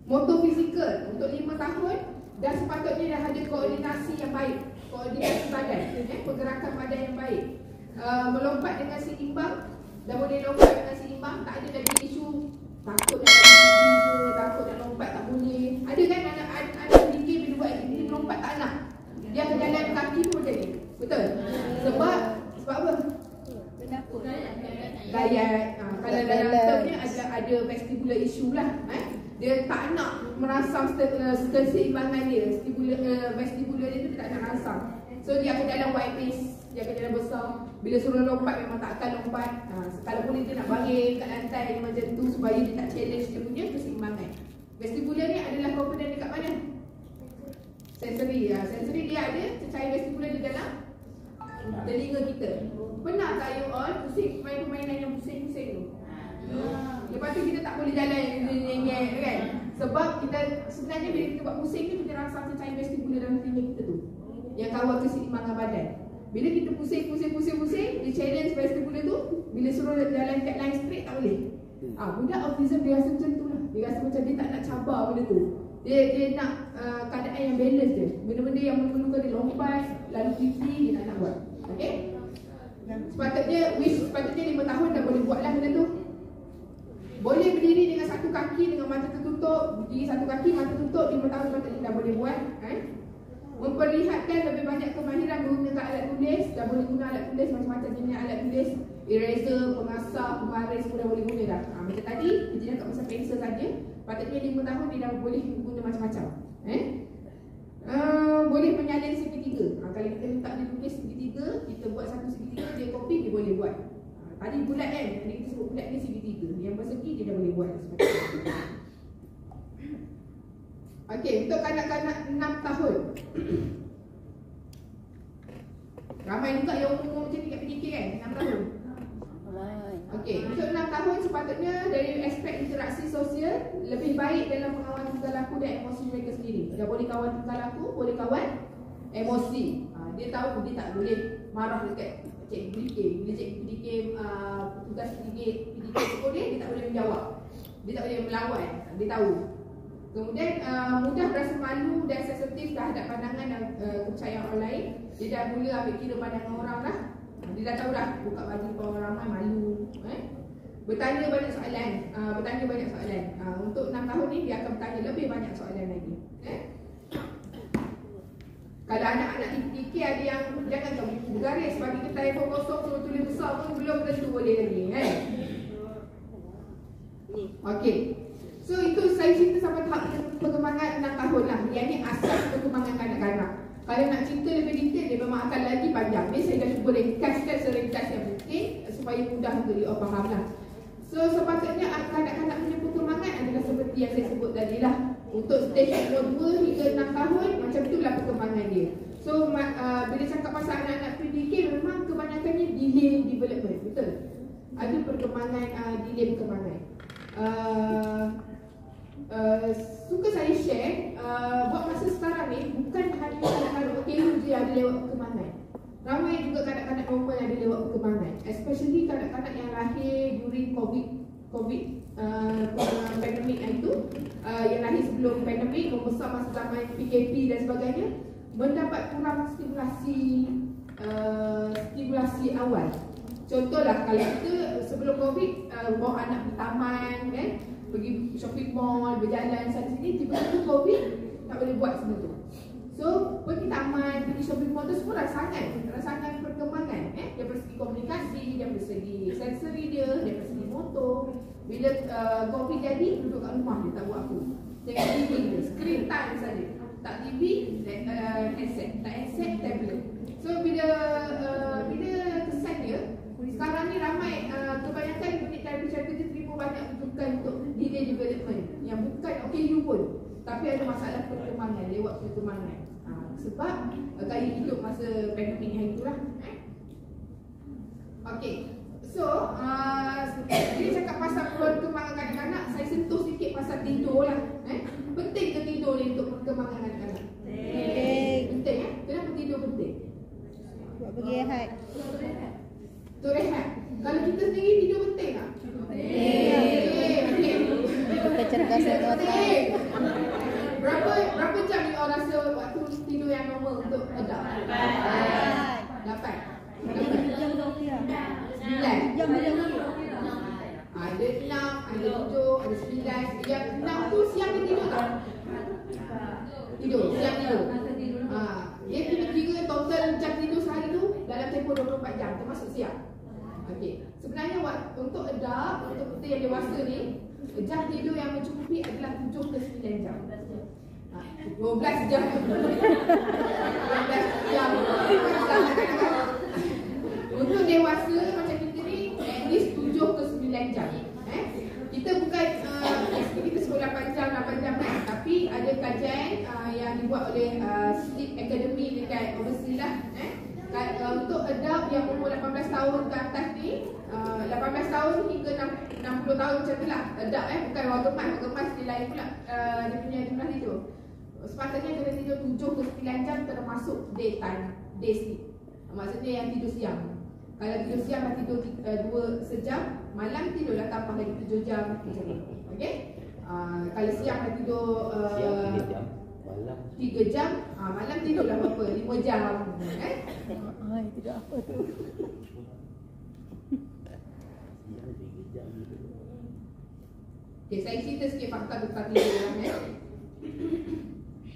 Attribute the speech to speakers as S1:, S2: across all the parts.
S1: Motor fizikal untuk 5 tahun dah sepatutnya dah ada koordinasi yang baik, koordinasi badan, pergerakan badan yang baik. Melompat dengan seimbang, dah boleh lompat dengan seimbang, tak ada lagi isu takut nak gigi ke, takut nak lompat tak boleh. Ada kan anak fikir bila buat aktiviti melompat tak nak, dia akan jalan kaki pun jadi. Betul? Sebab apa? Gayat. Kalau dalam termnya ada vestibular issue lah. Dia tak nak merangsang keseimbangan dia. Vestibular dia tu dia tak nak rangsang. So dia akan jalan wide pace, dia akan jalan besar. Bila suruh lompat memang tak akan lompat. Kalau boleh dia nak baring kat lantai macam tu supaya dia tak challenge dia punya keseimbangan. Vestibular ni adalah komponen dekat mana? Sensory. Sensory dia ada cecair vestibular di dalam telinga kita. Pernah tak you all pusing main permainan yang pusing-pusing tu? Lepas tu kita tak boleh jalan kan? Sebab kita sebenarnya bila kita buat pusing ni, kita rangsang cecair vestibular dalam telinga kita tu yang kawal keseimbangan badan. Bila kita pusing, dia challenge vestibular tu. Bila suruh jalan kat line straight tak boleh. Budak autism dia rasa macam tu lah. Dia rasa macam dia tak nak cabar benda tu. Dia nak keadaan yang balance je. Benda-benda yang memerlukan dia lompat, lalu pipi, dia tak nak buat. Okay? Sepatutnya 5 tahun dah boleh buat lah benda tu. Boleh berdiri dengan satu kaki dengan mata tertutup. Berdiri satu kaki, mata tutup, 5 tahun sepatutnya dah boleh buat. Memperlihatkan lebih banyak kemahiran menggunakan alat tulis. Dah boleh guna alat tulis, macam-macam jenis alat tulis. Eraser, pengasah, pembaris pun dah boleh guna dah. Macam tadi, kita cakap pasal pensel saja. Patutnya 5 tahun dia dah boleh guna macam-macam. Boleh menyalin segitiga. Kalau kita letak dia tulis segitiga, kita buat satu segitiga, dia copy, dia boleh buat. Tadi bulat kan? Tadi kita sebut bulat ni segitiga. Yang persegi dia dah boleh buat. Okey, untuk kanak-kanak 6 tahun. Ramai juga yang umur macam ni kat PDK kan? 6 tahun. Okey, untuk 6 tahun sepatutnya dari aspek interaksi sosial lebih baik dalam pengawalan tingkah laku dan emosi mereka sendiri. Dah boleh kawan tingkah laku, boleh kawan emosi. Dia tahu dia tak boleh marah dekat cikgu PDK. Bila cikgu PDK tugas PDK suruh dia tak boleh menjawab. Dia tak boleh melawan. Dia tahu. Kemudian mudah berasa malu dan sensitif terhadap pandangan dan kepercayaan orang lain. Dia dah mula ambil kira pandangan orang dah. Dia dah tahu dah buka baju depan orang ramai malu. Bertanya banyak soalan. Untuk 6 tahun ni dia akan bertanya lebih banyak soalan lagi. Kalau anak-anak TK ada yang jangan kau bergaris bagi kita telefon kosong suruh tulis besar pun belum tentu boleh lagi Okey. So itu saya cerita sampai tahap perkembangan 6 tahun lah. Yang ni asas perkembangan kanak-kanak. Kalau nak cerita lebih detail dia memang akan lagi panjang. Ni saya dah cuba ringkaskan seringkas yang mungkin supaya mudah untuk dia faham lah. So sepatutnya kanak-kanak punya perkembangan adalah seperti yang saya sebut tadi lah. Untuk stage umur 2 hingga 6 tahun macam itulah perkembangan dia. So bila cakap pasal anak-anak PDK memang kebanyakannya delay development. Betul? Ada perkembangan delay perkembangan. Suka saya share buat masa sekarang ni bukan hanya kanak-kanak OKU je ada lewat perkembangan. Ramai juga kanak-kanak normal ada lewat perkembangan. Especially kanak-kanak yang lahir during COVID pandemik itu, yang lahir sebelum pandemik, membesar masa zaman PKP dan sebagainya, mendapat kurang stimulasi awal. Contohlah kalau kita sebelum COVID bawa anak pergi taman kan, pergi shopping mall, berjalan sana sini, tiba-tiba COVID tak boleh buat semua tu. So pergi taman, pergi shopping mall tu semua rangsangan perkembangan daripada segi komunikasi, daripada segi sensory dia, daripada segi motor. Bila COVID jadi, duduk kat rumah dia tak buat apa. Tengok TV dia, screen time saja. Tak TV, handset, tak handset, tablet. So bila kesan dia, sekarang ni ramai kebanyakan unit terapi dia terima banyak rujukan untuk delay development yang bukan OKU pun, tapi ada masalah perkembangan, lewat perkembangan. Sebab gaya hidup masa pandemik yang itulah. Okey. So, bila cakap pasal perkembangan kanak-kanak, saya sentuh sikit pasal tidur lah. Penting ke tidur ni untuk perkembangan kanak-kanak? Penting ya? Kenapa tidur penting?
S2: Buat pergi rehat.
S1: Untuk rehat. Kalau kita sendiri tidur penting tak? Penting.
S2: Kecerdasan otak.
S1: rasa waktu tidur yang normal untuk adult? 8.
S2: Jam dah okey lah.
S1: 9.
S2: Jam dah okey.
S1: Ada 6, ada 7, ada 9. Yang 6 tu siang dia tidur tak? Tidur, siang tidur. Dia kira total jam tidur sehari tu dalam tempoh 24 jam termasuk siang. Okey. Sebenarnya untuk adult, untuk kita yang dewasa ni, jam tidur yang mencukupi adalah 7 ke 9 jam. 12 jam. 12 jam. Untuk dewasa macam kita ni, at least 7 ke 9 jam. Kita bukan kita sebut 8 jam kan. Tapi ada kajian yang dibuat oleh Sleep Academy dekat overseas lah. Untuk adult yang umur 18 tahun ke atas ni, 18 tahun hingga 60 tahun macam tu lah. Adult bukan orang kemas dia lain pula dia punya jumlah tidur. Sepatutnya kena tidur 7 ke 9 jam termasuk daytime, day sleep. Maksudnya yang tidur siang. Kalau tidur siang dah tidur 2 sejam, malam tidurlah tambah lagi 7 jam macam ni. Okey? Kalau siang dah tidur
S3: 3 jam, malam
S1: 3 jam, malam tidurlah berapa? 5 jam.
S2: Tidak apa tu.
S3: siang 3 jam gitu.
S1: Okey, saya cerita sikit fakta tentang tidur.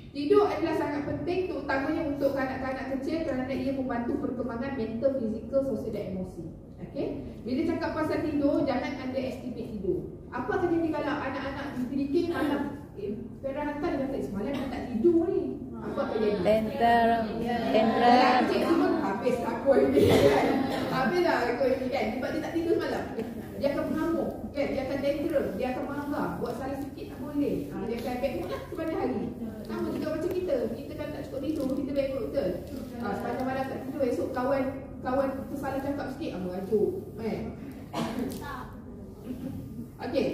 S1: Tidur adalah sangat penting terutamanya untuk kanak-kanak kecil kerana ia membantu perkembangan mental, fizikal, sosial dan emosi. Okey. Bila cakap pasal tidur, jangan underestimate tidur. Apa akan jadi kalau anak-anak dipilih malam Farah hantar dia kata semalam dia tak tidur ni. Apa akan jadi?
S2: Tantrum.
S1: Cik semua habis aku ini kan. Habis lah aku ini kan. Sebab dia tak tidur semalam. Dia akan mengamuk kan? Dia akan tantrum, dia akan marah. Buat salah sikit tak boleh. Dia akan backward lah sepanjang hari. Sama juga macam kita. Kita kan tak cukup tidur, kita backward betul. Sepanjang malam tak tidur, esok kawan tersalah cakap sikit, merajuk. Okey.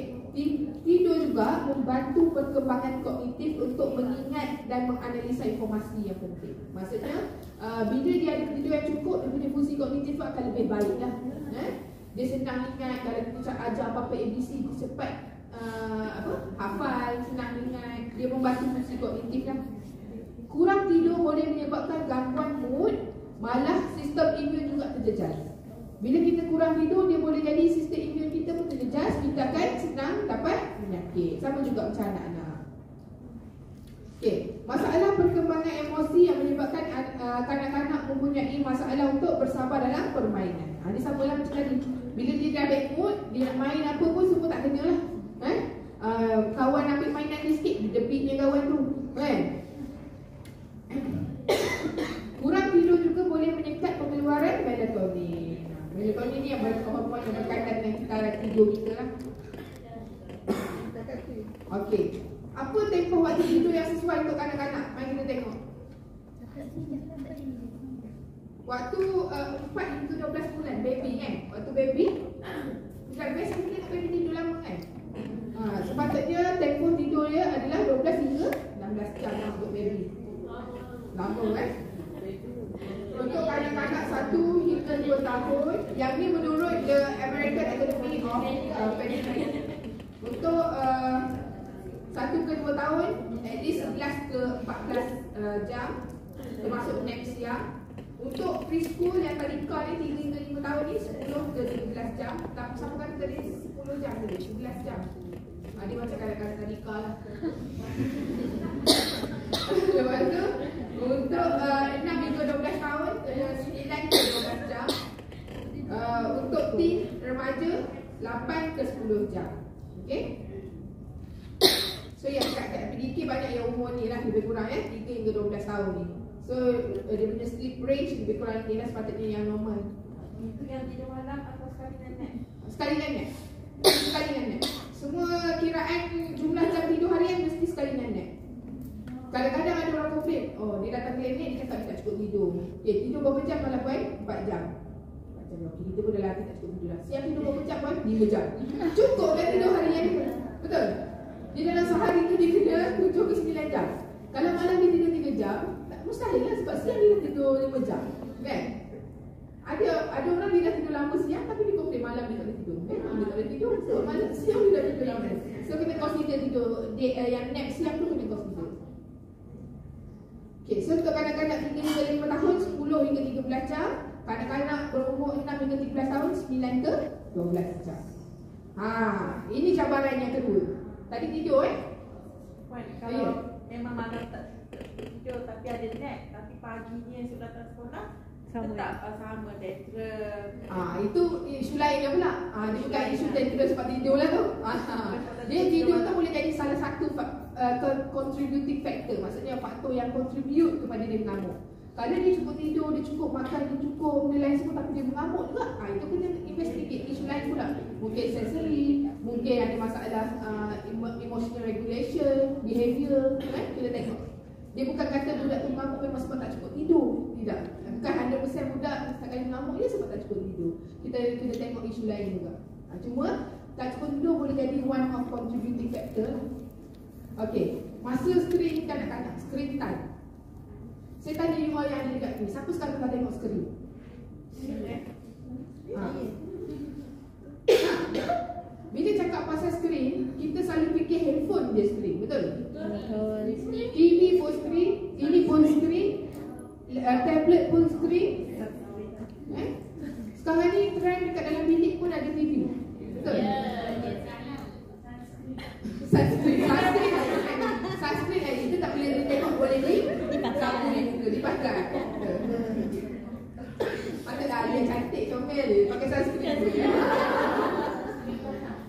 S1: Tidur juga membantu perkembangan kognitif untuk mengingat dan menganalisa informasi yang penting. Maksudnya, bila dia ada tidur yang cukup, dia punya fungsi kognitif akan lebih baik lah. Dia senang ingat, kalau kita ajar apa-apa ABC, dia cepat hafal, senang ingat. Dia membantu fungsi kognitif lah. Kurang tidur boleh menyebabkan gangguan mood, malah sistem imun juga terjejas. Bila kita kurang tidur, dia boleh jadi sistem imun kita pun terjejas. Kita akan senang dapat penyakit. Sama juga macam anak-anak. Okey, masalah perkembangan emosi yang menyebabkan kanak-kanak mempunyai masalah untuk bersabar dalam permainan. Ini sama lah macam tadi. Bila dia dah bad mood, dia nak main apa pun semua tak kena lah. Kawan ambil mainan dia sikit, dia debitnya kawan tu. Kurang tidur juga boleh menyekat pengeluaran melatonin. Melatonin ni yang hormon yang berkaitan dengan kita tidur kita lah. Okey. Apa tempoh waktu tidur yang sesuai untuk kanak-kanak? Mari kita tengok. Waktu 4 hingga 12 bulan baby kan. Waktu baby bukan biasa kita nak baby tidur lama kan. Sepatutnya tempoh tidur dia adalah 12 hingga 16 jam lah untuk baby. Lama kan. Untuk kanak-kanak 1 hingga 2 tahun, yang ni menurut the American Academy of Pediatrics. Untuk 1 ke 2 tahun, at least 11 ke 14 jam, termasuk nap siang. Untuk preschool yang tadika ni 3 hingga 5 tahun ni 10 ke 17 jam. Tapi sama kata tadi 10 jam tadi, 11 jam. Dia macam kanak-kanak tadika lah. Lepas tu untuk 6 hingga 12 tahun 9 ke 12 jam. Untuk teen remaja 8 ke 10 jam. Okey. So yang kat PDK banyak yang umur ni lah lebih kurang 3 hingga 12 tahun ni. So dia punya sleep range lebih kurang ni lah sepatutnya yang normal.
S4: Itu yang tidur malam atau sekali dengan nap?
S1: Sekali dengan nap. Sekali dengan nap. Semua kiraan jumlah jam tidur harian mesti sekali dengan nap. Kadang-kadang ada orang komplain, dia datang klinik dia cakap dia tak cukup tidur. Tidur berapa jam malam puan? 4 jam. 4 jam. Okey, kita pun dah latih tak cukup tidur lah. Siang tidur berapa jam puan? 5 jam. Cukup dah tidur harian ni. Betul? Dia dalam sehari tu dia kena 7 ke 9 jam. Kalau malam dia tidur 3 jam, tak mustahil lah sebab siang dia dah tidur 5 jam. Kan? Ada orang dia dah tidur lama siang tapi dia komplain malam dia tak boleh tidur. Memang dia tak boleh tidur. So malam siang dia dah tidur lama. So kita consider tidur yang nap siang tu kena consider. Okay, so untuk kanak-kanak 3 hingga 5 tahun 10 hingga 13 jam. Kanak-kanak berumur 6 hingga 13 tahun 9 ke 12 jam. Ini cabaran yang kedua. Tadi tidur
S4: Puan, kalau memang malam tak tidur tapi ada nap, tapi paginya sudah datang sekolah,
S2: Sama.
S4: tetap sama tetram.
S1: Itu isu lainnya pula. Dia bukan isu tidur sebab tidur lah tu. Dia tidur tu boleh jadi salah satu contributing factor. Maksudnya faktor yang contribute kepada dia mengamuk. Kalau dia cukup tidur, dia cukup makan, dia cukup benda lain semua tapi dia mengamuk juga, itu kena investigate isu lain pula. Mungkin sensory, mungkin ada masalah emotional regulation, behaviour, kita tengok. Dia bukan kata budak tu mengamuk memang sebab tak cukup tidur. Tidak. Bukan 100% budak sekali mengamuk dia sebab tak cukup tidur. Kita tengok isu lain juga. Cuma tak cukup tidur boleh jadi one of contributing factor. Okey, masa screen kanak-kanak, screen time. Saya tanya you all yang ada dekat ni, siapa sekarang dah tengok skrin? Bila cakap pasal skrin, kita selalu fikir handphone dia skrin, betul?
S2: Betul.
S1: TV pun skrin, ini pun skrin, tablet pun skrin. Sekarang ni trend dekat dalam bilik pun ada TV, betul? Sunscreen itu tak boleh tengok, boleh dipakai. Patutlah dia cantik comel dia pakai sunscreen tu.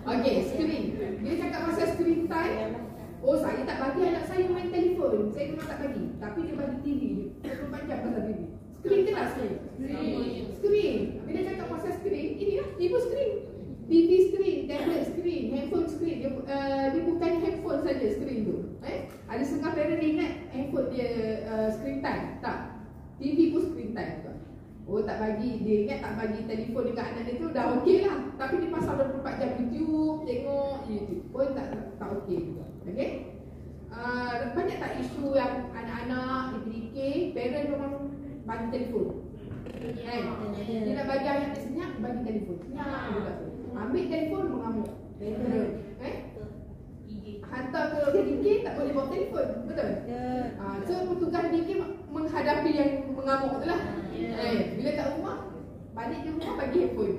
S1: Okey, screen. Dia cakap pasal screen time. Saya tak bagi anak saya main telefon. Saya memang tak bagi. Tapi dia bagi TV. 24 jam pasal TV. Screen ke tak screen? Screen. Bila cakap pasal screen, inilah ibu screen. TV screen, tablet screen, handphone screen. Dia bukan handphone saja screen tu. Ada setengah parent dia ingat handphone dia screen time. Tak. TV pun screen time juga. Tak bagi, dia ingat tak bagi telefon dekat anak dia tu dah okey lah. Tapi dia pasal 24 jam YouTube, tengok YouTube pun tak okey juga. Okey? Banyak tak isu yang anak-anak di PDK, parent orang bagi telefon. Dia nak bagi anak dia senyap, bagi telefon. Senyap juga. Ambil telefon, mengamuk. Hantar ke DK, tak boleh bawa telefon. Betul? So petugas DK menghadapi yang mengamuk tu lah. Bila kat rumah, balik ke rumah bagi handphone.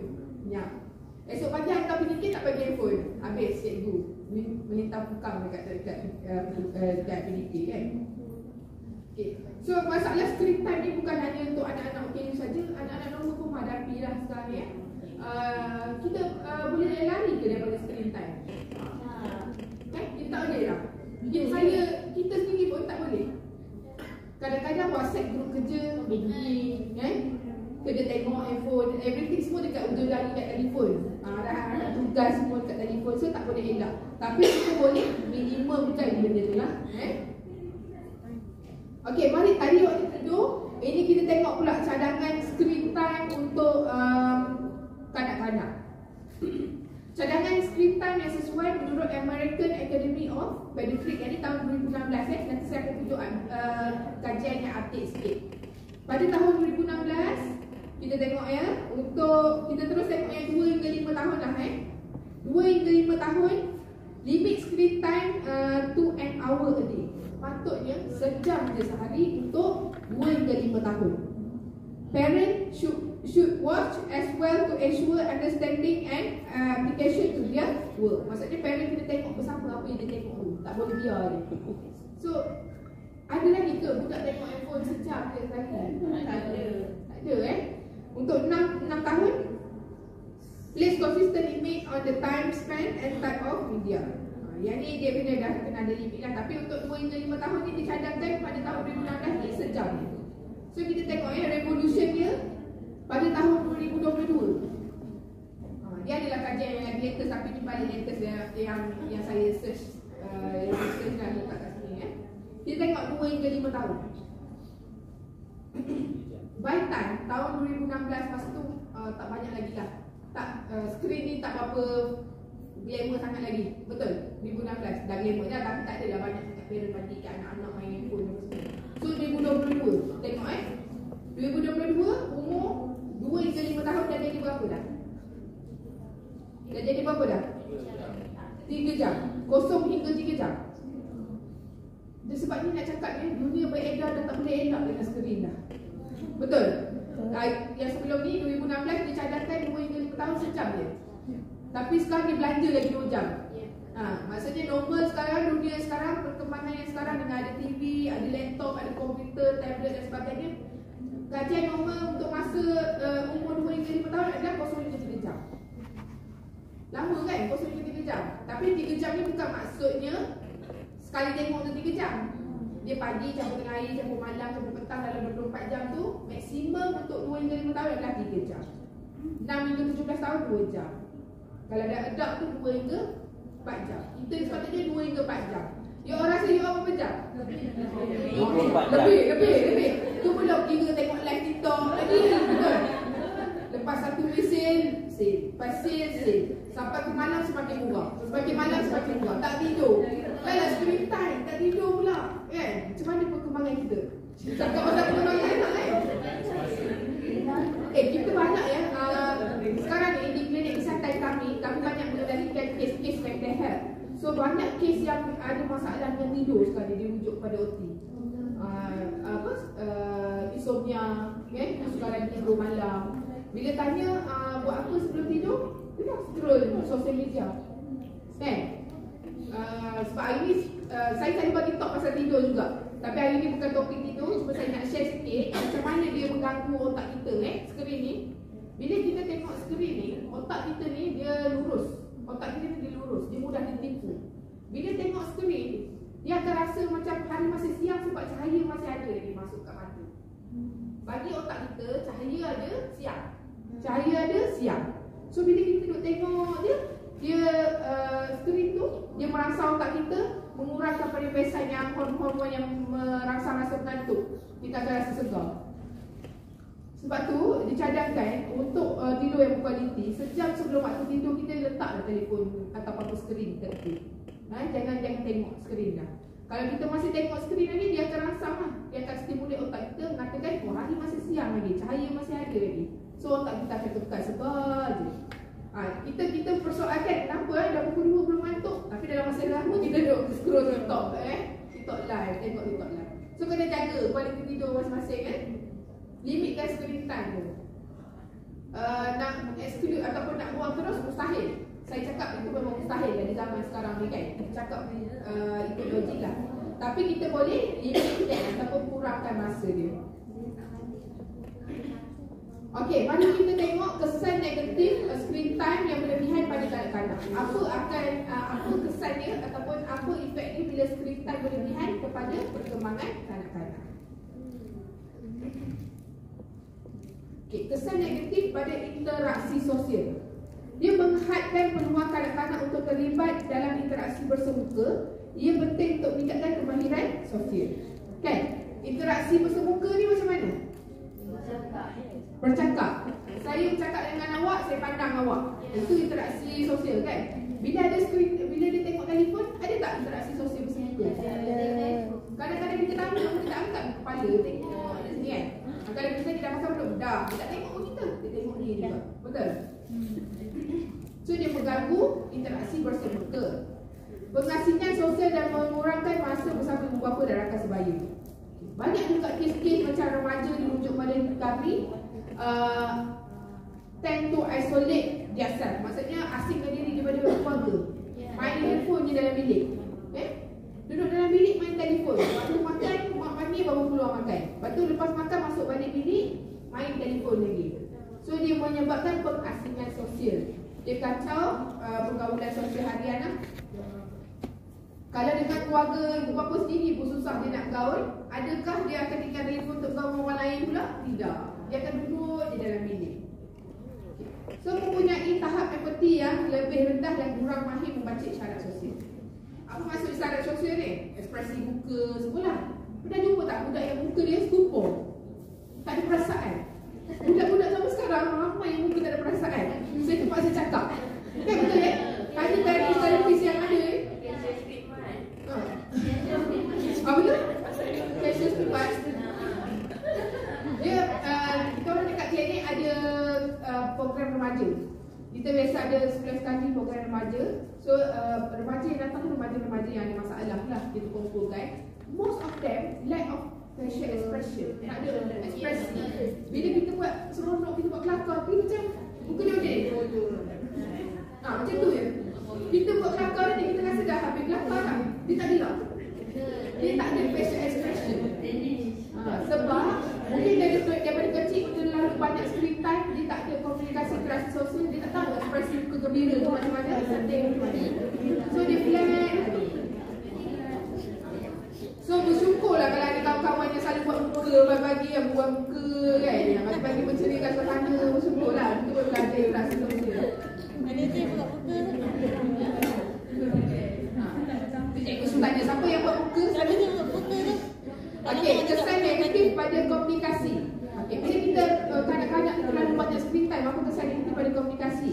S1: Esok pagi hantar PDK tak bagi handphone. Habis cikgu melintang pukang dekat PDK kan. Okay. So masalah screen time ni bukan hanya untuk anak-anak OKU saja. Anak-anak normal pun menghadapi lah sekarang ni. Kita boleh lari ke daripada screen time? Kita tak boleh lah. Kita sendiri pun tak boleh. Kadang-kadang WhatsApp grup kerja meeting, kena tengok handphone, everything semua dekat ujung jari dekat telefon. Ada tugas semua dekat telefon, so tak boleh elak. Tapi kita boleh minimum kan benda tu lah. Okey, mari tadi waktu tidur, ini kita tengok pula cadangan screen time untuk kanak-kanak. Cadangan screen time yang sesuai menurut American Academy of Pediatrics, yang ni tahun 2016 nanti saya akan tunjuk kajian yang update sikit. Pada tahun 2016 kita tengok untuk kita terus tengok yang 2 hingga 5 tahun lah 2 hingga 5 tahun limit screen time 2 an hour a day. Patutnya sejam je sehari untuk 2 hingga 5 tahun. Parent should watch as well to ensure understanding and application to their work. Maksudnya parent kena tengok bersama apa yang dia tengok tu. Tak boleh biar dia. So, ada lagi ke budak tengok handphone sejam je sehari? Tak ada. Untuk 6 tahun, place consistent limit on the time spent and type of media. Yang ni dia dah kena ada limit lah. Tapi untuk 2 hingga 5 tahun ni dicadangkan pada tahun 2016 ni sejam. So kita tengok revolution dia pada tahun 2022. Dia adalah kajian yang latest, tapi ni paling latest yang saya search lah letak kat sini. Kita tengok 2 hingga 5 tahun. By time tahun 2016 masa tu tak banyak lagi lah. Screen ni tak berapa glamour sangat lagi. Betul? 2016 dah glamour dah, tapi tak ada dah banyak parent bagi kat anak-anak main handphone apa semua. So 2022 tengok 2022 umur 2 hingga 5 tahun dah jadi berapa dah? Dah jadi berapa dah? 3 jam. 0 hingga 3 jam. Sebab ni nak cakap ni, dunia beredar dah tak boleh elak dengan skrin dah. Betul? Yang sebelum ni 2016 dia cadangkan 2 hingga 5 tahun sejam je. Tapi sekarang dia belanja lagi 2 jam. Maksudnya normal sekarang, dunia sekarang, perkembangan yang sekarang dengan ada TV, ada laptop, ada komputer, tablet dan sebagainya. Kajian normal untuk masa umur 2 hingga 5 tahun adalah 0 hingga 3 jam. Lama kan 0 hingga 3 jam. Tapi 3 jam ni bukan maksudnya sekali tengok tu 3 jam. Dia pagi, campur tengah hari, campur malam, campur petang dalam 24 jam tu. Maksimum untuk 2 hingga 5 tahun adalah 3 jam. 6 hingga 17 tahun 2 jam. Kalau dah adult tu 2 hingga 4 jam. Kita sepatutnya 2 hingga 4 jam. You orang rasa you berapa jam?
S3: 24 jam.
S1: Lebih. Tu belum kira tengok live TikTok lagi. Betul. Lepas satu mesin, lepas sin. Sampai ke malam semakin kurang. Semakin malam semakin kurang. Tak tidur. Kalau screen time, tak tidur pula. Kan? Macam mana perkembangan kita? Cakap pasal perkembangan anak kan? Kita banyak ya. Sekarang ni di klinik kesihatan kami banyak mengendalikan kes-kes mental health. So banyak kes yang ada masalah dengan tidur sekarang dirujuk kepada OT. Insomnia, kan? Kesukaran tidur malam. Bila tanya buat apa sebelum tidur, dia scroll sosial media. Kan? Sebab hari ni saya tadi bagi talk pasal tidur juga. Tapi hari ni bukan topik tidur, cuma saya nak share sikit macam mana dia mengganggu otak kita skrin ni. Bila kita tengok skrin ni, otak kita ni dia lurus. Otak kita ni dia lurus, dia mudah tertipu. Bila tengok skrin, dia akan rasa macam hari masih siang sebab cahaya masih ada lagi masuk kat mata. Bagi otak kita, cahaya ada siang. Cahaya ada siang. So bila kita duduk tengok dia skrin tu, dia merangsang otak kita, mengurangkan penebasan yang hormon yang merangsang rasa mengantuk. Kita akan rasa segar. Sebab tu dicadangkan untuk tidur yang berkualiti, sejam sebelum waktu tidur kita letaklah telefon atau apa skrin tertib. Jangan tengok skrin dah. Kalau kita masih tengok skrin lagi, dia akan rangsang lah. Dia akan stimulate otak kita mengatakan, hari masih siang lagi, cahaya masih ada lagi. So otak kita akan tekan sebar je. Kita persoalkan kenapa dah pukul 2 belum ngantuk, tapi dalam masa lama kita duduk scroll TikTok TikTok live, tengok TikTok live. So kena jaga kualiti tidur masing-masing limitkan screen time tu. Nak exclude ataupun nak buang terus mustahil. Saya cakap itu memang mustahil di zaman sekarang ni kan. Kita cakap ikut logik lah. Tapi kita boleh limitkan ataupun kurangkan masa dia. Okey, mari kita tengok kesan negatif screen time yang berlebihan pada kanak-kanak. Apa kesan dia ataupun apa efek dia bila screen time berlebihan kepada perkembangan kanak-kanak. Okey, kesan negatif pada interaksi sosial. Dia menghadkan peluang kanak-kanak untuk terlibat dalam interaksi bersemuka. Ia penting untuk meningkatkan kemahiran sosial. Kan? Interaksi bersemuka ni macam mana? Bercakap. Saya bercakap dengan awak, saya pandang awak. Itu interaksi sosial kan? Bila ada skrin, bila dia tengok telefon, ada tak interaksi sosial bersemuka? Kadang-kadang kita tahu, kita angkat kepala tengok di sini kan? Kalau kita dah makan belum? Dah. Dia tak tengok kita, dia tengok ni juga. Betul? So dia mengganggu interaksi bersemuka. Pengasingan sosial dan mengurangkan masa bersama ibu bapa dan rakan sebaya. Banyak juga kes-kes macam remaja dirujuk pada kami tend to isolate themselves. Maksudnya asingkan diri daripada keluarga. Main telefon je dalam bilik. Duduk dalam bilik main telefon. Waktu makan, mak panggil baru keluar makan. Lepas tu lepas makan masuk balik bilik, main telefon lagi. So dia menyebabkan pengasingan sosial. Dia kacau pergaulan sosial harian lah. Kalau dengan keluarga ibu bapa sendiri pun susah dia nak gaul, adakah dia akan tinggal telefon untuk gaul dengan orang lain pula? Tidak. Dia akan duduk di dalam bilik. So mempunyai tahap empati yang lebih rendah dan kurang mahir membaca isyarat sosial. Apa maksud isyarat sosial ni? Ekspresi muka sebelah. Pernah jumpa tak budak yang muka dia stupor? Tak ada perasaan. Budak-budak zaman sekarang ramai yang muka tak ada perasaan. Saya terpaksa cakap. Kan betul ya? Tanya dari terapis yang ada apa tu? Facial treatment. Dia kita orang dekat klinik ada program remaja. Kita biasa ada 11 kali program remaja. So remaja yang datang tu remaja-remaja yang ada masalah lah kita kumpulkan. most of them lack of facial expression. Tak ada ekspresi. Bila kita buat seronok, kita buat kelakar, dia macam muka dia macam ni. Macam tu je. Kita buat kelakar ni, kita rasa dah habis kelakar dah. Dia tak gelak. Dia tak ada facial expression. Sebab mungkin daripada kecil kita terlalu banyak screen time, dia tak ada komunikasi interaksi sosial, dia tak tahu ekspresi muka gembira tu macam mana, sedih macam mana. So dia flat. So bersyukurlah kalau ada kawan-kawan yang selalu buat muka bagi yang buat muka kan, yang bagi menceriakan suasana, bersyukurlah. Kita boleh belajar interaksi sosial.
S2: Mana tu yang buat muka?
S1: Cikgu Su tanya siapa yang buat muka?
S2: Siapa tu buat muka tu?
S1: Okey, kesan negatif pada komunikasi. Okey, bila kita kanak-kanak terlalu banyak screen time, apa kesan negatif pada komunikasi?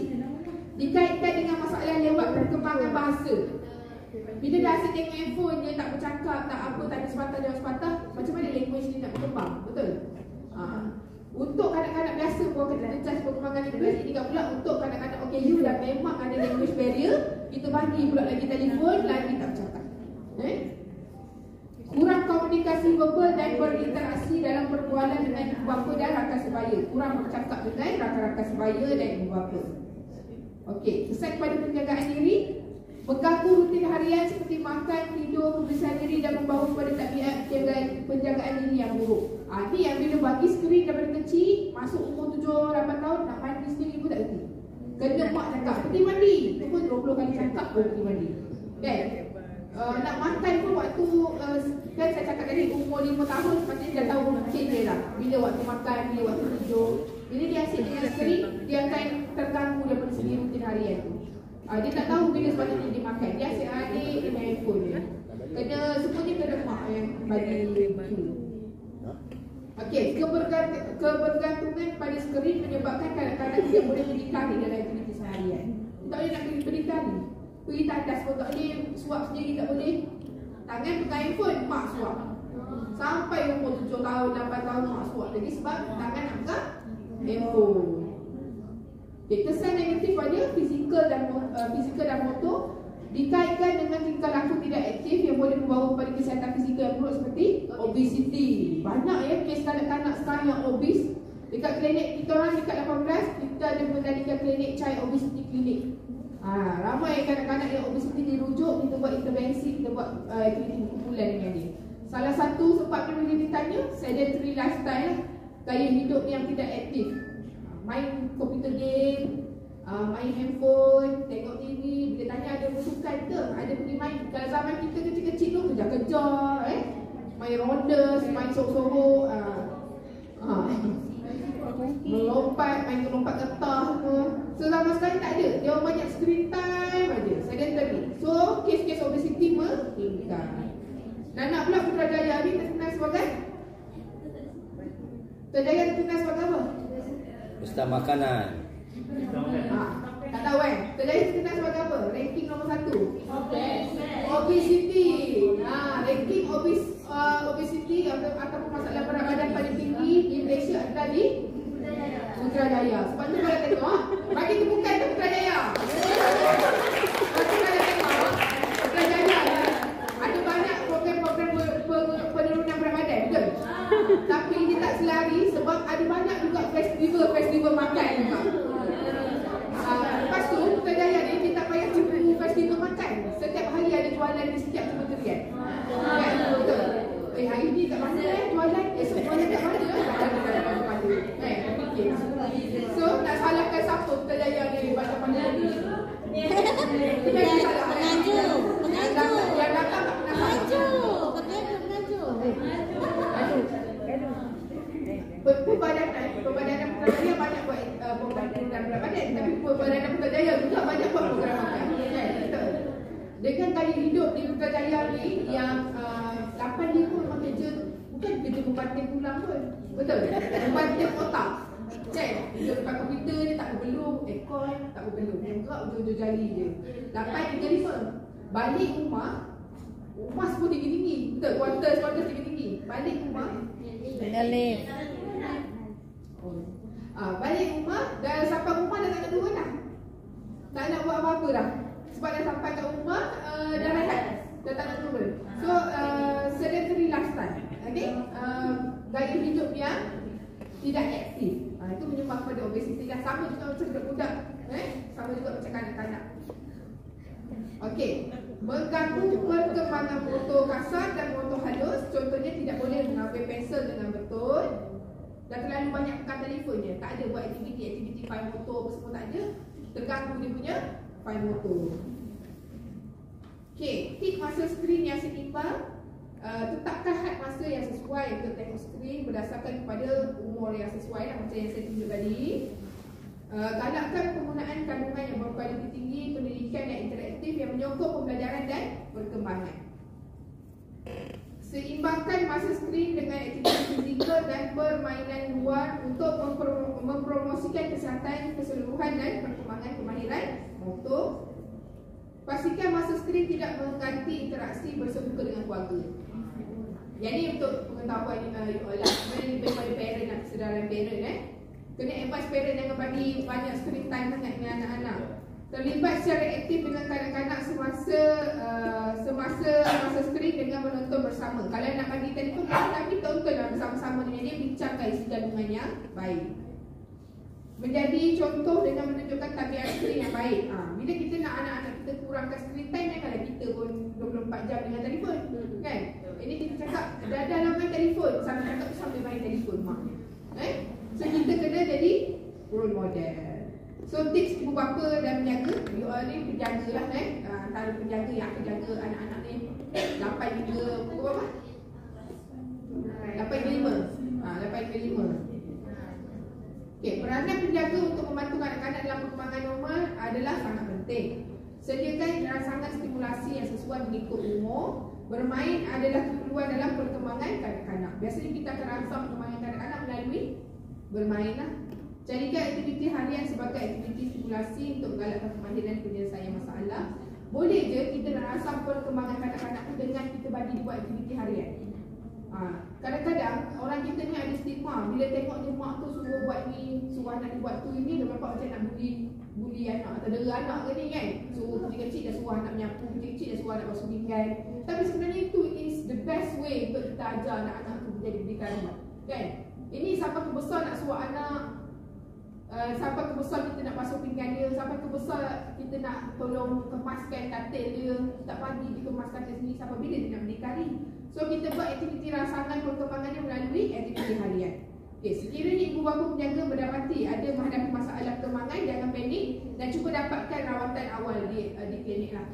S1: Dikaitkan dengan masalah lewat perkembangan bahasa. Bila dah asyik tengok handphone, dia tak bercakap, tak apa, tak ada sepatah jawab sepatah, macam mana language ni nak berkembang? Betul? Untuk kanak-kanak biasa pun kena charge perkembangan language, ini kan pula untuk kanak-kanak OKU dah memang ada language barrier, kita bagi pula lagi telefon, lagi tak bercakap. Kurang komunikasi verbal dan berinteraksi dalam perbualan dengan ibu bapa dan rakan sebaya. Kurang bercakap dengan rakan-rakan sebaya dan ibu bapa. Okey, kesan pada penjagaan diri, mengganggu rutin harian seperti makan, tidur, pembersihan diri dan membawa kepada tabiat penjagaan diri yang buruk. Ini yang bila bagi skrin daripada kecil, masuk umur 7-8 tahun, nak mandi sendiri pun tak reti. Kena mak cakap, pergi mandi. Itu pun 20 kali cakap pun pergi mandi. Kan? Nak makan pun waktu, kan saya cakap tadi umur 5 tahun, sepatutnya dah tahu change dia lah. Bila waktu makan, bila waktu tidur. Bila dia asyik dengan skrin, dia akan terganggu daripada segi rutin harian tu. Dia tak tahu bila sepatutnya dia makan. Dia asyik adik dengan handphone dia. Kena semuanya kena mak yang bagi tu. Okey, kebergantungan pada skrin menyebabkan kadang-kadang dia boleh berdikari dalam aktiviti seharian. Tak boleh nak berdikari. Pergi tandas pun tak boleh, suap sendiri tak boleh. Tangan pegang handphone, mak suap. Sampai umur 7 tahun, 8 tahun mak suap lagi sebab tangan nak pegang handphone. Okay, kesan negatif pada fizikal dan motor dikaitkan dengan tingkah laku tidak aktif yang boleh membawa kepada kesihatan fizikal yang buruk seperti obesity. Banyak ya kes kanak-kanak sekarang yang obes. Dekat klinik kita orang dekat 18, kita ada mendalikan klinik child obesity clinic. Ramai kanak-kanak yang obesity dirujuk, kita buat intervensi, kita buat aktiviti kumpulan dengan dia. Salah satu sebabnya bila ditanya sedentary lifestyle, gaya hidup yang tidak aktif. Main komputer game, main handphone, tengok TV. Bila tanya ada bersukan ke, ada pergi main. Kalau zaman kita kecil-kecil tu kejar-kejar, main ronda, main sorok-sorok, melompat, main lompat getah semua. So zaman sekarang tak ada. Dia orang banyak screen time aja, sedentary. So kes-kes obesity meningkat. Nana pula Putrajaya ni terkenal sebagai apa?
S3: Ustaz makanan.
S1: Tak tahu kan? Terjadi terkenal sebagai apa? Ranking nombor 1. Obesity. Ranking obesity ataupun masalah berat badan paling tinggi di Malaysia adalah di Putrajaya. Sebab tu kalau tengok, bagi tepukan tu Putrajaya. Sebab tu kalau tengok, Putrajaya ada banyak program-program penurunan berat badan, betul? Tapi dia tak selari sebab ada banyak juga festival makan juga. Lepas tu Putrajaya ni dia tak payah tipu festival makan. Setiap hari ada jualan di setiap kementerian. Kan? Betul. Hari ni kat mana jualan, esok jualan kat mana? So nak salahkan siapa Putrajaya ni pandai-pandai ni?
S2: Pengaju.
S1: Yang datang tak pernah
S2: Pengaju.
S1: Perbadanan Putrajaya banyak buat program penurunan berat badan, tapi Perbadanan Putrajaya juga banyak buat program makan. Betul. Dengan gaya hidup di Putrajaya ni yang 8 pun memang kerja, bukan kerja membanting tulang pun. Betul. Membanting otak. Kan? Dia dekat komputer dia tak berbelum, aircon tak berbelum. Yang gerak ujung-ujung jari je. 8:35. Balik rumah pun tinggi-tinggi. Betul, quarters tinggi-tinggi. Balik rumah
S2: Galih.
S1: balik rumah, dah sampai rumah dah tak nak turun dah. Tak nak buat apa-apa dah. Sebab dah sampai kat rumah, dah rehat. Dah tak nak turun. So, sedentary tidak aktif. Itu menyumbang kepada obesiti lah. Sama juga macam budak-budak, sama juga macam kanak-kanak. Okey, mengganggu perkembangan motor kasar dan motor halus. Contohnya tidak boleh mengambil pensel dengan betul. Dah terlalu banyak pegang telefon je, tak ada buat aktiviti fine motor apa semua, tak ada. Terganggu dia punya fine motor. Okey, tik masa skrin yang setimpal. Tetapkan had masa yang sesuai untuk tengok skrin berdasarkan kepada umur yang sesuai lah, macam yang saya tunjuk tadi. Galakkan penggunaan kandungan yang berkualiti tinggi, pendidikan yang interaktif yang menyokong pembelajaran dan perkembangan. Seimbangkan masa skrin dengan aktiviti fizikal dan permainan luar untuk mempromosikan kesihatan keseluruhan dan perkembangan kemahiran motor. Pastikan masa skrin tidak mengganti interaksi bersemuka dengan keluarga. Jadi untuk pengetahuan lah, sebenarnya lebih pada parent dan kesedaran parent kena advise parent jangan bagi banyak screen time sangat dengan anak-anak. Terlibat secara aktif dengan kanak-kanak semasa masa skrin dengan menonton bersama. Kalau nak bagi telefon, tapi tontonlah bersama-sama dengan dia, bincangkan isi kandungan yang baik. Menjadi contoh dengan menunjukkan tabiat skrin yang baik. Bila kita nak anak-anak kita kurangkan screen time, janganlah kita pun 24 jam dengan telefon, kan? Ini kita cakap dah main telefon, sambil main telefon mak. So kita kena jadi role model. So tips ibu bapa dan penjaga, you all ni penjaga lah antara penjaga yang akan jaga anak-anak ni 8 hingga pukul berapa? 8.5. Okey, peranan penjaga untuk membantu kanak-kanak dalam perkembangan normal adalah sangat penting. Sediakan rangsangan stimulasi yang sesuai mengikut umur. Bermain adalah keperluan dalam perkembangan kanak-kanak. Biasanya kita akan rangsang perkembangan kanak-kanak melalui bermain lah. Jadikan aktiviti harian sebagai aktiviti stimulasi untuk menggalakkan kemahiran penyelesaian masalah. Boleh je kita nak rangsang perkembangan kanak-kanak tu dengan kita bagi buat aktiviti harian. Kadang-kadang orang kita ni ada stigma. Bila tengok dia mak tu suruh buat ni, suruh anak dia buat tu, ini dia nampak macam nak bully anak atau dera anak ke ni kan. Suruh kecil-kecil dah suruh anak menyapu, kecil-kecil dah suruh anak basuh pinggan. Tapi sebenarnya itu is the best way untuk kita ajar anak-anak tu menjadi berdikari, kan. Ini sampai ke besar nak suruh anak, sampai ke besar kita nak basuh pinggan dia, sampai ke besar kita nak tolong kemaskan katil dia, tak pagi dia kemas katil sendiri, sampai bila dia nak berdikari. So kita buat aktiviti rangsangan perkembangannya melalui aktiviti harian. Okay, sekiranya ibu bapa penjaga mendapati ada menghadapi masalah perkembangan, jangan panik dan cuba dapatkan rawatan awal di klinik lah.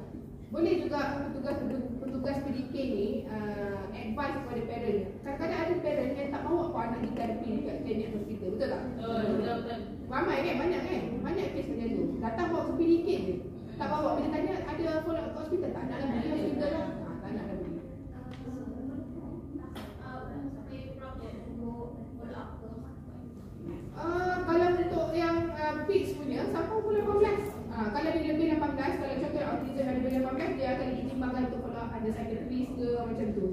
S1: Boleh juga petugas PDK ni advice kepada parent. Kadang-kadang ada parent yang tak bawa apa anak di terapi dekat klinik hospital, betul tak? Betul. Ramai kan, banyak kes macam tu. Datang bawa ke PDK je, tak bawa. Bila tanya ada follow up ke hospital, tak nak pergi hospital lah. Tak nak pergi. Kalau untuk yang PICS punya sampai umur 18. Kalau dia lebih 18, kalau contoh autism ada lebih 18, dia akan ditimbangkan untuk follow up ada psychiatrist ke macam tu,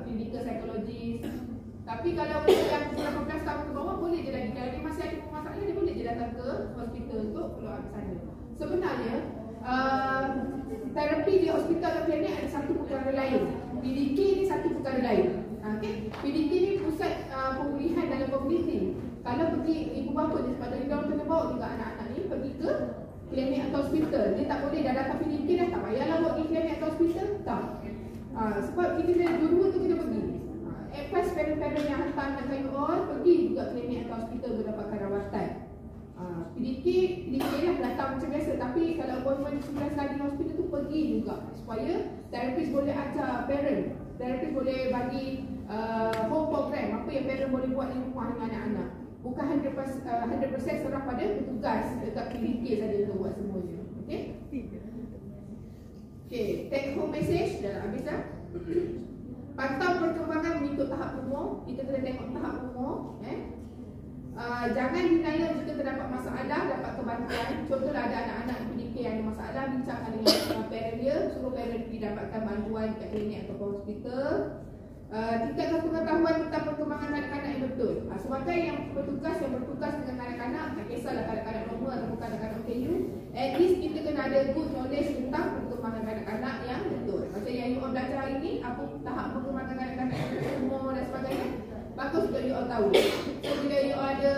S1: clinical psychologist. Tapi kalau yang 18 tahun ke bawah boleh je lagi. Kalau dia masih ada masalah, dia boleh je datang ke hospital untuk follow up sana. Sebenarnya terapi di hospital atau klinik ada satu perkara lain. PDK ni satu perkara lain. Okay? PDK ni pusat pemulihan dalam komuniti. Kalau pergi ibu bapa je sepatutnya dia orang kena bawa juga anak-anak ni pergi ke klinik atau hospital. Dia tak boleh dah datang PDK dah tak payahlah bawa pergi klinik atau hospital. Tak. Sebab kita dua-dua tu kita pergi. Advise parent-parent yang hantar anak kayu all pergi juga klinik atau hospital untuk dapatkan rawatan. PDK lah datang macam biasa. Tapi kalau appointment 11 kali di hospital tu pergi juga supaya terapis boleh ajar parent. Terapis boleh bagi home program apa yang parent boleh buat di rumah dengan anak-anak. Bukan 100% serah pada petugas dekat PDK saja untuk buat semuanya. Okey? Okey, take home message dah habis dah. Pantau perkembangan mengikut tahap umur. Kita kena tengok tahap umur, jangan denial jika terdapat masalah, dapat kebantuan. Contohlah ada anak-anak PDK yang ada masalah, bincangkan dengan parent dia, suruh parent pergi dapatkan bantuan dekat klinik atau hospital. Tingkatkan pengetahuan tentang perkembangan kanak-kanak yang betul. Sebagai yang bertugas dengan kanak-kanak, tak kisahlah kanak-kanak normal atau kanak-kanak OKU, at least kita kena ada good knowledge tentang perkembangan kanak-kanak yang betul. Macam yang you all belajar hari ni, apa tahap perkembangan kanak-kanak yang betul, umur dan sebagainya. bagus untuk you all tahu. So bila you all ada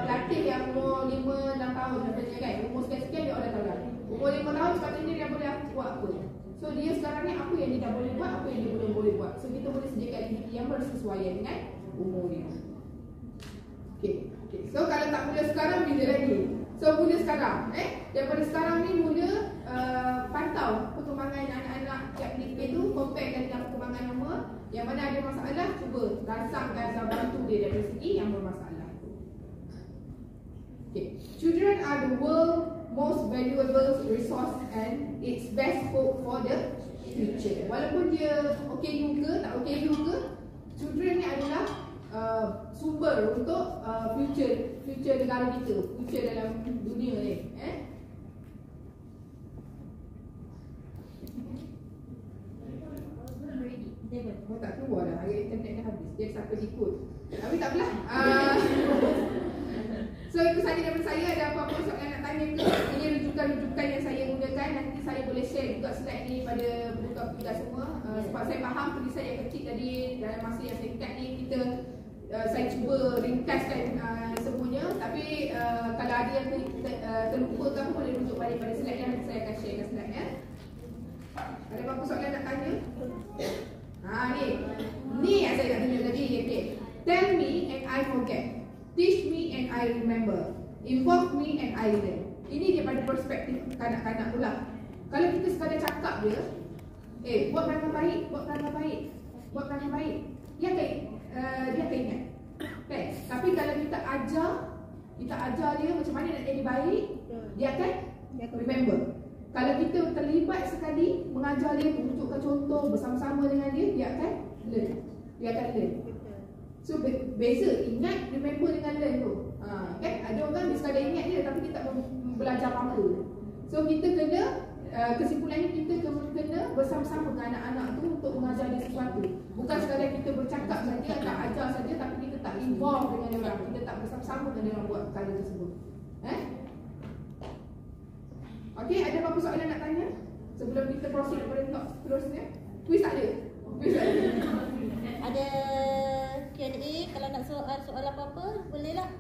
S1: pelatih yang umur 5-6 tahun contohnya kan, umur sekian-sekian you all dah tahu dah. Umur 5 tahun sepatutnya dia boleh buat apa. So dia sekarang ni apa yang dia tak boleh buat, apa yang dia belum boleh buat. So kita boleh sediakan aktiviti yang bersesuaian dengan umur dia. Okay. So kalau tak mula sekarang, bila lagi? So mula sekarang. Daripada sekarang ni mula pantau perkembangan anak-anak aktiviti itu, compare dengan perkembangan umur. Yang mana ada masalah, cuba rasangkan dan bantu dia dari segi yang bermasalah. Okay. Children are the world's most valuable resource and its best hope for the future. Walaupun dia okay juga, tak okay juga, children ni adalah sumber untuk future negara kita, future dalam dunia ni. Oh, tak keluar dah, air internet dah habis. Dia siapa ikut. Tapi tak apalah. So itu saja daripada saya. Ada apa-apa soalan nak tanya ke? Ini rujukan-rujukan yang saya gunakan. Nanti saya boleh share juga slide ni pada budak-budak semua. Sebab saya faham tulisan yang kecil tadi dalam masa yang singkat ni saya cuba ringkaskan semuanya. Tapi kalau ada yang terlupa ke apa, boleh rujuk balik pada slide yang saya akan sharekan slide ya. Ada apa-apa soalan nak tanya? Ni yang saya nak tunjuk tadi. Okay. Tell me and I forget. Teach me and I remember. Involve me and I learn. Ini daripada perspektif kanak-kanak pula. Kalau kita sekadar cakap dia, buat perangai baik, buat perangai baik, buat perangai baik, dia akan ingat. Okay. Tapi kalau kita ajar dia macam mana nak jadi baik, dia akan remember. Kalau kita terlibat sekali mengajar dia, tunjukkan contoh bersama-sama dengan dia akan learn. Dia akan learn. So beza ingat, remember dengan learn tu. Kan ada orang dia sekadar ingat dia tapi dia tak belajar apa-apa. So kita kena kesimpulannya kita kena bersama-sama dengan anak-anak tu untuk mengajar dia sesuatu. Bukan sekadar kita bercakap saja, tak ajar saja tapi kita tak involve dengan dia orang. Kita tak bersama-sama dengan dia orang buat perkara tersebut. Okey, ada apa-apa soalan nak tanya? Sebelum kita proceed kepada talk seterusnya. Quiz tak ada? Quiz tak ada?
S2: Ada Q&A, kalau nak soal apa-apa, boleh lah.